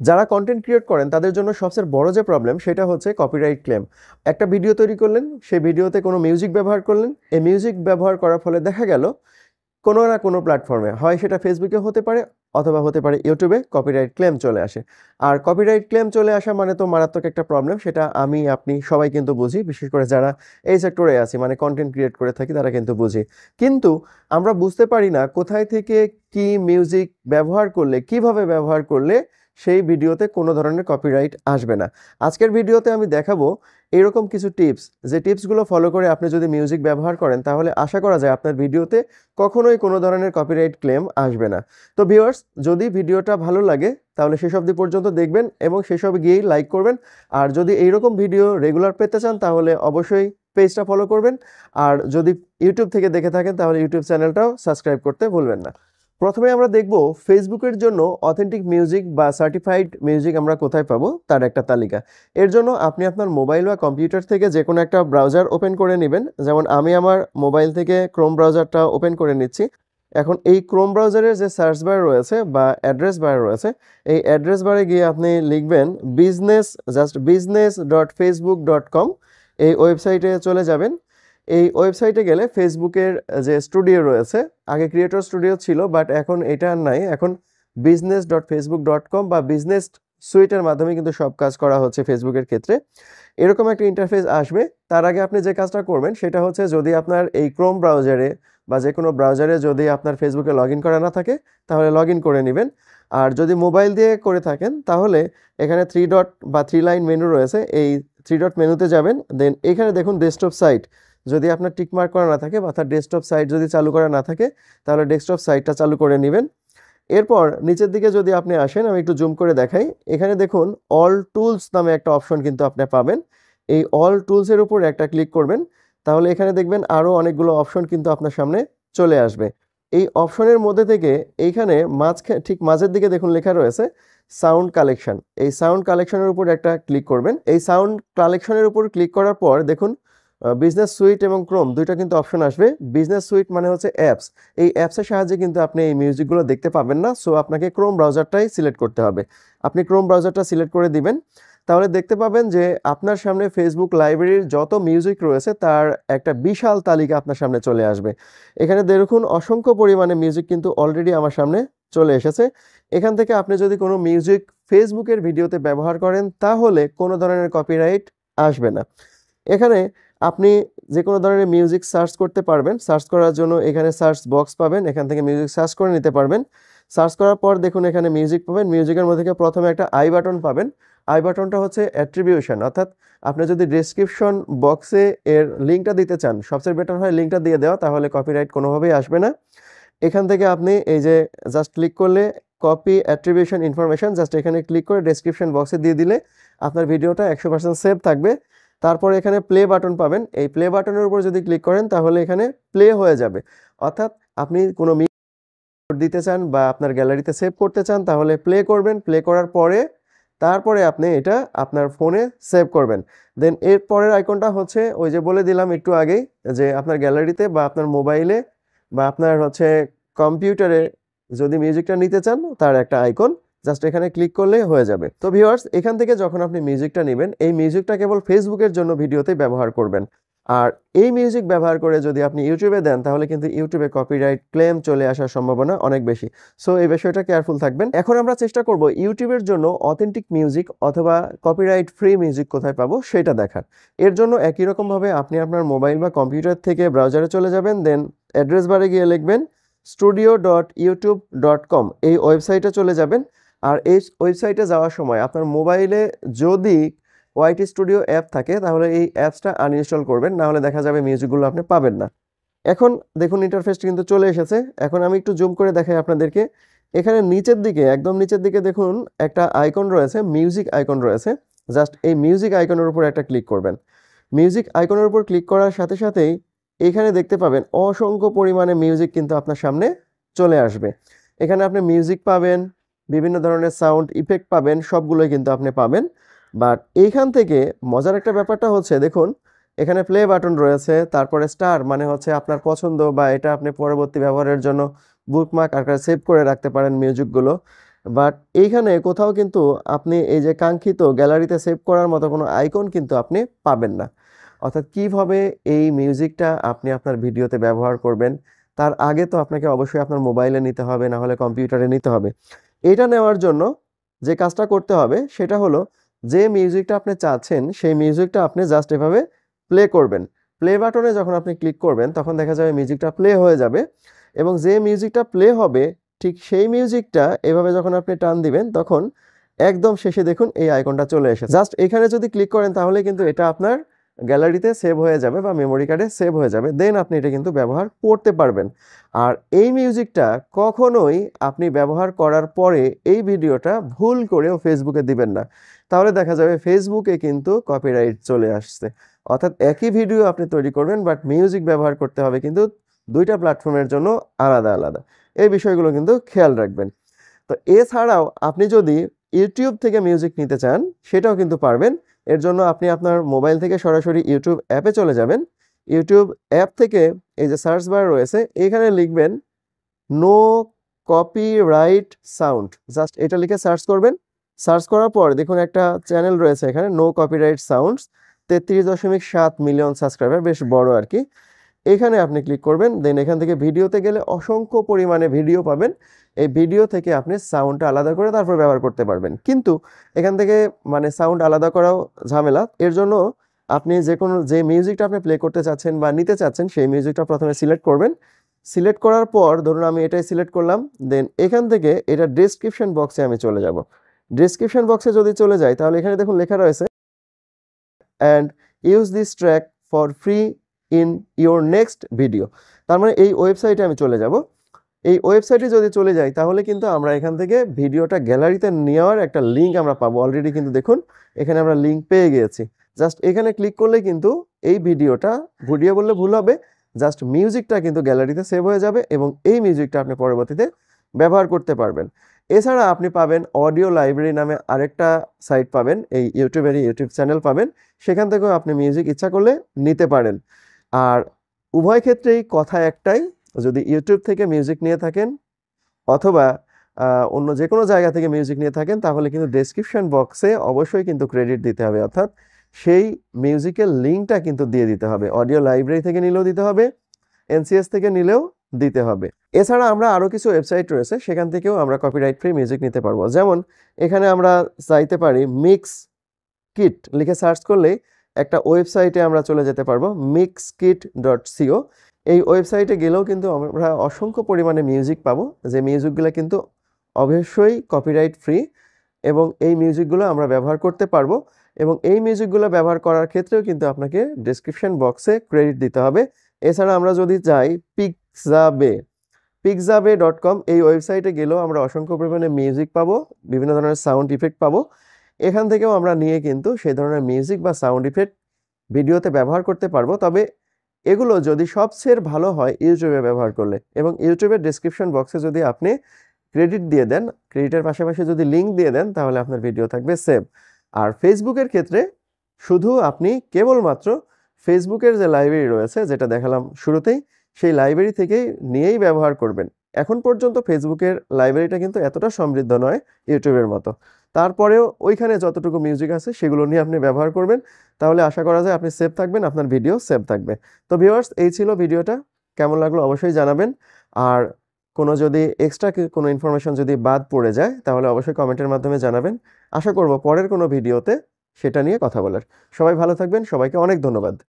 যারা content create করেন তাদের জন্য সবচেয়ে বড় যে প্রবলেম সেটা হচ্ছে কপিরাইট ক্লেম। একটা ভিডিও তৈরি করলেন, সেই ভিডিওতে কোনো মিউজিক ব্যবহার করলেন, এই মিউজিক ব্যবহার করার ফলে দেখা গেল কোনো না কোনো প্ল্যাটফর্মে, হয় সেটা ফেসবুকে হতে পারে অথবা হতে পারে ইউটিউবে, কপিরাইট ক্লেম চলে আসে। আর কপিরাইট ক্লেম চলে আসা মানে তো মারাত্মক একটা প্রবলেম, সেটা আমি আপনি সবাই কিন্তু বুঝি, বিশেষ করে যারা এই সেক্টরে আছি, মানে কন্টেন্ট ক্রিয়েট করে থাকি, তারা কিন্তু বুঝি। কিন্তু আমরা বুঝতে পারি না কোথায় থেকে কি মিউজিক ব্যবহার করলে, কিভাবে ব্যবহার করলে সেই ভিডিওতে কোনো ধরনের কপিরাইট আসবে না। আজকের ভিডিওতে আমি দেখাবো এরকম কিছু টিপস, যে টিপসগুলো ফলো করে আপনি যদি মিউজিক ব্যবহার করেন তাহলে আশা করা যায় আপনার ভিডিওতে কখনোই কোনো ধরনের কপিরাইট ক্লেম আসবে না। তো ভিউয়ার্স, যদি ভিডিওটা ভালো লাগে তাহলে শেষ অবধি পর্যন্ত দেখবেন এবং শেষে গিয়েই লাইক করবেন। আর যদি এইরকম ভিডিও রেগুলার পেতে চান তাহলে অবশ্যই পেজটা ফলো করবেন। আর যদি ইউটিউব থেকে দেখে থাকেন তাহলে ইউটিউব চ্যানেলটাও সাবস্ক্রাইব করতে ভুলবেন না। প্রথমে আমরা দেখব ফেসবুকের জন্য অথেন্টিক মিউজিক বা সার্টিফাইড মিউজিক আমরা কোথায় পাবো তার একটা তালিকা। এর জন্য আপনি আপনার মোবাইল বা কম্পিউটার থেকে যে কোনো একটা ব্রাউজার ওপেন করে নেবেন। যেমন আমি আমার মোবাইল থেকে ক্রোম ব্রাউজারটা ওপেন করে নিচ্ছি। এখন এই ক্রোম ব্রাউজারের যে সার্চ বার রয়েছে বা অ্যাড্রেস বার রয়েছে, এই অ্যাড্রেস বারে গিয়ে আপনি লিখবেন business.facebook.com। এই ওয়েবসাইটে চলে যাবেন। এই ওয়েবসাইটে গেলে ফেসবুকের যে স্টুডিও রয়েছে, আগে ক্রিয়েটর স্টুডিও ছিল বাট এখন এটা আর নাই, এখন business.facebook.com বা বিজনেস সুইটের মাধ্যমে কিন্তু সব কাজ করা হচ্ছে ফেসবুকের ক্ষেত্রে। এরকম একটা ইন্টারফেস আসবে। তার আগে আপনি যে কাজটা করবেন সেটা হচ্ছে, যদি আপনার এই ক্রোম ব্রাউজারে বা যে কোনো ব্রাউজারে যদি আপনার ফেসবুকে লগ ইন করা না থাকে তাহলে লগ ইন করে নেবেন। আর যদি মোবাইল দিয়ে করে থাকেন তাহলে এখানে 3 ডট বা 3 লাইন মেনু রয়েছে, এই 3 ডট মেনুতে যাবেন। দেন এখানে দেখুন ডেস্কটপ সাইট, যদি আপনার টিকমার্ক করা না থাকে বা তার ডেস্কটপ সাইট যদি চালু করা না থাকে তাহলে ডেস্কটপ সাইটটা চালু করে নেবেন। এরপর নিচের দিকে যদি আপনি আসেন, আমি একটু জুম করে দেখাই, এখানে দেখুন অল টুলস নামে একটা অপশন কিন্তু আপনি পাবেন। এই অল টুলসের উপর একটা ক্লিক করবেন, তাহলে এখানে দেখবেন আরও অনেকগুলো অপশন কিন্তু আপনার সামনে চলে আসবে। এই অপশনের মধ্যে থেকে এইখানে ঠিক মাঝের দিকে দেখুন লেখা রয়েছে সাউন্ড কালেকশন। এই সাউন্ড কালেকশনের উপর একটা ক্লিক করবেন। এই সাউন্ড কালেকশনের উপর ক্লিক করার পর দেখুন বিজনেস সুইট এবং ক্রোম দুইটা কিন্তু অপশন আসবে। বিজনেস সুইট মানে হচ্ছে অ্যাপস, এই অ্যাপসের সাহায্যে কিন্তু আপনি এই মিউজিকগুলো দেখতে পাবেন না। সো আপনাকে ক্রোম ব্রাউজারটাই সিলেক্ট করতে হবে। আপনি ক্রোম ব্রাউজারটা সিলেক্ট করে দিবেন, তাহলে দেখতে পাবেন যে আপনার সামনে ফেসবুক লাইব্রেরির যত মিউজিক রয়েছে তার একটা বিশাল তালিকা আপনার সামনে চলে আসবে। এখানে দেখুন অসংখ্য পরিমাণে মিউজিক কিন্তু অলরেডি আমার সামনে চলে এসেছে। এখান থেকে আপনি যদি কোনো মিউজিক ফেসবুকের ভিডিওতে ব্যবহার করেন তাহলে কোনো ধরনের কপিরাইট আসবে না। এখানে আপনি যে কোনো ধরনের মিউজিক সার্চ করতে পারবেন। সার্চ করার জন্য এখানে সার্চ বক্স পাবেন, এখান থেকে মিউজিক সার্চ করে নিতে পারবেন। সার্চ করার পর দেখুন এখানে মিউজিক পাবেন। মিউজিকের মধ্যে থেকে প্রথমে একটা আই বাটন পাবেন। আই বাটনটা হচ্ছে অ্যাট্রিবিউশন, অর্থাৎ আপনি যদি ডেসক্রিপশন বক্সে এর লিঙ্কটা দিতে চান, সবচেয়ে বেটার হয় লিঙ্কটা দিয়ে দেওয়া, তাহলে কপিরাইট কোনোভাবেই আসবে না। এখান থেকে আপনি এই যে জাস্ট ক্লিক করলে কপি অ্যাট্রিবিউশন ইনফরমেশন, জাস্ট এখানে ক্লিক করে ডেসক্রিপশন বক্সে দিয়ে দিলে আপনার ভিডিওটা 100% সেভ থাকবে। তারপর এখানে প্লে বাটন পাবেন। এই প্লে বাটনের উপর যদি ক্লিক করেন তাহলে এখানে প্লে হয়ে যাবে। অর্থাৎ আপনি কোনো দিতে চান বা আপনার গ্যালারিতে সেভ করতে চান তাহলে প্লে করবেন। প্লে করার পরে তারপরে আপনি এটা আপনার ফোনে সেভ করবেন। দেন এর পরের আইকনটা হচ্ছে ওই যে বলে দিলাম একটু আগেই, যে আপনার গ্যালারিতে বা আপনার মোবাইলে বা আপনার হচ্ছে কম্পিউটারে যদি মিউজিকটা নিতে চান তার একটা আইকন, জাস্ট এখানে ক্লিক করলে হয়ে যাবে। তো ভিউয়ার্স, এখান থেকে যখন আপনি মিউজিকটা নেবেন, এই মিউজিকটা কেবল ফেসবুকের জন্য ভিডিওতে ব্যবহার করবেন। আর এই মিউজিক ব্যবহার করে যদি আপনি ইউটিউবে দেন তাহলে কিন্তু ইউটিউবে কপিরাইট ক্লেম চলে আসার সম্ভাবনা অনেক বেশি। সো এই বিষয়টা কেয়ারফুল থাকবেন। এখন আমরা চেষ্টা করব ইউটিউবের জন্য অথেন্টিক মিউজিক অথবা কপিরাইট ফ্রি মিউজিক কোথায় পাবো সেটা দেখার। এর জন্য একই রকমভাবে আপনি আপনার মোবাইল বা কম্পিউটার থেকে ব্রাউজারে চলে যাবেন। দেন অ্যাড্রেস বারে গিয়ে লিখবেন studio.youtube.com। এই ওয়েবসাইটে চলে যাবেন। আর এই ওয়েবসাইটে যাওয়ার সময় আপনার মোবাইলে যদি ওয়াইটি স্টুডিও অ্যাপ থাকে তাহলে এই অ্যাপসটা আনইনস্টল করবেন, নাহলে দেখা যাবে মিউজিকগুলো আপনি পাবেন না। এখন দেখুন ইন্টারফেসটি কিন্তু চলে এসেছে। এখন আমি একটু জুম করে দেখাই আপনাদেরকে। এখানে নিচের দিকে, একদম নিচের দিকে দেখুন একটা আইকন রয়েছে, মিউজিক আইকন রয়েছে। জাস্ট এই মিউজিক আইকনের উপর একটা ক্লিক করবেন। মিউজিক আইকনের উপর ক্লিক করার সাথে সাথেই এখানে দেখতে পাবেন অসংখ্য পরিমাণে মিউজিক কিন্তু আপনার সামনে চলে আসবে। এখানে আপনি মিউজিক পাবেন, বিভিন্ন ধরনের সাউন্ড ইফেক্ট পাবেন, সবগুলোই কিন্তু আপনি পাবেন। বাট এইখান থেকে মজার একটা ব্যাপারটা হচ্ছে, দেখুন এখানে প্লে বাটন রয়েছে, তারপরে স্টার মানে হচ্ছে আপনার পছন্দ বা এটা আপনি পরবর্তী ব্যবহারের জন্য বুকমার্ক আকারে সেভ করে রাখতে পারেন মিউজিকগুলো। বাট এইখানে কোথাও কিন্তু আপনি এই যে কাঙ্ক্ষিত গ্যালারিতে সেভ করার মতো কোনো আইকন কিন্তু আপনি পাবেন না। অর্থাৎ কিভাবে এই মিউজিকটা আপনি আপনার ভিডিওতে ব্যবহার করবেন, তার আগে তো আপনাকে অবশ্যই আপনার মোবাইলে নিতে হবে, না হলে কম্পিউটারে নিতে হবে। এটা নেওয়ার জন্য যে কাজটা করতে হবে সেটা হলো, যে মিউজিকটা আপনি চাচ্ছেন সেই মিউজিকটা আপনি জাস্ট এভাবে প্লে করবেন। প্লে বাটনে যখন আপনি ক্লিক করবেন তখন দেখা যাবে মিউজিকটা প্লে হয়ে যাবে, এবং যে মিউজিকটা প্লে হবে ঠিক সেই মিউজিকটা এভাবে যখন আপনি টান দিবেন তখন একদম শেষে দেখুন এই আইকনটা চলে এসেছে। জাস্ট এখানে যদি ক্লিক করেন তাহলে কিন্তু এটা আপনার গ্যালারিতে সেভ হয়ে যাবে বা মেমোরি কার্ডে সেভ হয়ে যাবে, দেন আপনি এটা কিন্তু ব্যবহার করতে পারবেন। আর এই মিউজিকটা কখনোই আপনি ব্যবহার করার পরে এই ভিডিওটা ভুল করেও ফেসবুকে দিবেন না, তাহলে দেখা যাবে ফেসবুকে কিন্তু কপিরাইট চলে আসছে। অর্থাৎ একই ভিডিও আপনি তৈরি করবেন, বাট মিউজিক ব্যবহার করতে হবে কিন্তু দুইটা প্ল্যাটফর্মের জন্য আলাদা আলাদা। এই বিষয়গুলো কিন্তু খেয়াল রাখবেন। তো এছাড়াও আপনি যদি ইউটিউব থেকে মিউজিক নিতে চান সেটাও কিন্তু পারবেন। এর জন্য আপনি আপনার মোবাইল থেকে সরাসরি ইউটিউব অ্যাপে চলে যাবেন। ইউটিউব অ্যাপ থেকে এই যে সার্চ বার রয়েছে এখানে লিখবেন নো কপিরাইট সাউন্ড, জাস্ট এটা লিখে সার্চ করবেন। সার্চ করার পর দেখুন একটা চ্যানেল রয়েছে এখানে, no copyright sounds, 33.7 million subscriber, বেশ বড় আর কি। এখানে আপনি ক্লিক করবেন, দেন এখান থেকে ভিডিওতে গেলে অসংখ্য পরিমাণে ভিডিও পাবেন। এই ভিডিও থেকে আপনি সাউন্ডটা আলাদা করে তারপর ব্যবহার করতে পারবেন, কিন্তু এখান থেকে মানে সাউন্ড আলাদা করাও ঝামেলা। এর জন্য আপনি যে মিউজিকটা আপনি প্লে করতে চাচ্ছেন বা নিতে চাচ্ছেন সেই মিউজিকটা প্রথমে সিলেক্ট করবেন। সিলেক্ট করার পর ধরুন আমি এটাই সিলেক্ট করলাম, দেন এখান থেকে এটা ডেসক্রিপশন বক্সে আমি চলে যাব। ডেসক্রিপশন বক্সে যদি চলে যাই তাহলে এখানে দেখুন লেখা রয়েছে and use this track for free in your next video. তার মানে এই ওয়েবসাইটে আমি চলে যাব। এই ওয়েবসাইটে যদি চলে যাই তাহলে কিন্তু আমরা এখান থেকে ভিডিওটা গ্যালারিতে নেওয়ার একটা লিঙ্ক আমরা পাবো। অলরেডি কিন্তু দেখুন এখানে আমরা লিঙ্ক পেয়ে গিয়েছি। জাস্ট এখানে ক্লিক করলে কিন্তু এই ভিডিও বললে ভুল হবে, জাস্ট মিউজিকটা কিন্তু গ্যালারিতে সেভ হয়ে যাবে এবং এই মিউজিকটা আপনি পরবর্তীতে ব্যবহার করতে পারবেন। এছাড়া আপনি পাবেন অডিও লাইব্রেরি নামে আরেকটা সাইট পাবেন, এই ইউটিউব চ্যানেল পাবেন, সেখান থেকেও আপনি মিউজিক ইচ্ছা করলে নিতে পারেন। আর উভয় ক্ষেত্রেই কথা একটাই, যদি ইউটিউব থেকে মিউজিক নিয়ে থাকেন অথবা অন্য যে কোনো জায়গা থেকে মিউজিক নিয়ে থাকেন তাহলে কিন্তু ডেসক্রিপশন বক্সে অবশ্যই কিন্তু ক্রেডিট দিতে হবে, অর্থাৎ সেই মিউজিকের লিঙ্কটা কিন্তু দিয়ে দিতে হবে। অডিও লাইব্রেরি থেকে নিলেও দিতে হবে, এনসিএস থেকে নিলেও দিতে হবে। এছাড়া আমরা আরও কিছু ওয়েবসাইট রয়েছে সেখান থেকেও আমরা কপিরাইট ফ্রি মিউজিক নিতে পারবো। যেমন এখানে আমরা চাইতে পারি মিক্স কিট লিখে সার্চ করলেই একটা ওয়েবসাইটে আমরা চলে যেতে পারবো, mixkit.co। এই ওয়েবসাইটে গেলেও কিন্তু আমরা অসংখ্য পরিমাণে মিউজিক পাবো, যে মিউজিকগুলো কিন্তু অবশ্যই কপিরাইট ফ্রি, এবং এই মিউজিকগুলো আমরা ব্যবহার করতে পারবো। এবং এই মিউজিকগুলো ব্যবহার করার ক্ষেত্রেও কিন্তু আপনাকে ডেসক্রিপশন বক্সে ক্রেডিট দিতে হবে। এছাড়া আমরা যদি যাই pixabay.com, এই ওয়েবসাইটে গেলেও আমরা অসংখ্য পরিমাণে মিউজিক পাবো, বিভিন্ন ধরনের সাউন্ড ইফেক্ট পাবো। এখান থেকেও আমরা নিয়ে কিন্তু সেই ধরনের মিউজিক বা সাউন্ড ইফেক্ট ভিডিওতে ব্যবহার করতে পারবো। তবে এগুলো যদি সবচেয়ে ভালো হয় ইউটিউবে ব্যবহার করলে, এবং ইউটিউবের ডেসক্রিপশন বক্সে যদি আপনি ক্রেডিট দিয়ে দেন, ক্রেডিটের পাশাপাশি যদি লিঙ্ক দিয়ে দেন তাহলে আপনার ভিডিও থাকবে সেভ। আর ফেসবুকের ক্ষেত্রে শুধু আপনি কেবলমাত্র ফেসবুকের যে লাইব্রেরি রয়েছে যেটা দেখালাম শুরুতেই, সেই লাইব্রেরি থেকেই নিয়েই ব্যবহার করবেন। এখন পর্যন্ত ফেসবুকের লাইব্রেরিটা কিন্তু এতটা সমৃদ্ধ নয় ইউটিউবের মতো, তারপরেও ওইখানে যতটুকু মিউজিক আছে সেগুলো নিয়ে আপনি ব্যবহার করবেন, তাহলে আশা করা যায় আপনি সেভ থাকবেন, আপনার ভিডিও সেভ থাকবে। তো ভিউয়ার্স, এই ছিল ভিডিওটা, কেমন লাগলো অবশ্যই জানাবেন। আর যদি এক্সট্রা কোনো ইনফরমেশন যদি বাদ পড়ে যায় তাহলে অবশ্যই কমেন্টের মাধ্যমে জানাবেন। আশা করব পরের কোনো ভিডিওতে সেটা নিয়ে কথা বলার। সবাই ভালো থাকবেন, সবাইকে অনেক ধন্যবাদ।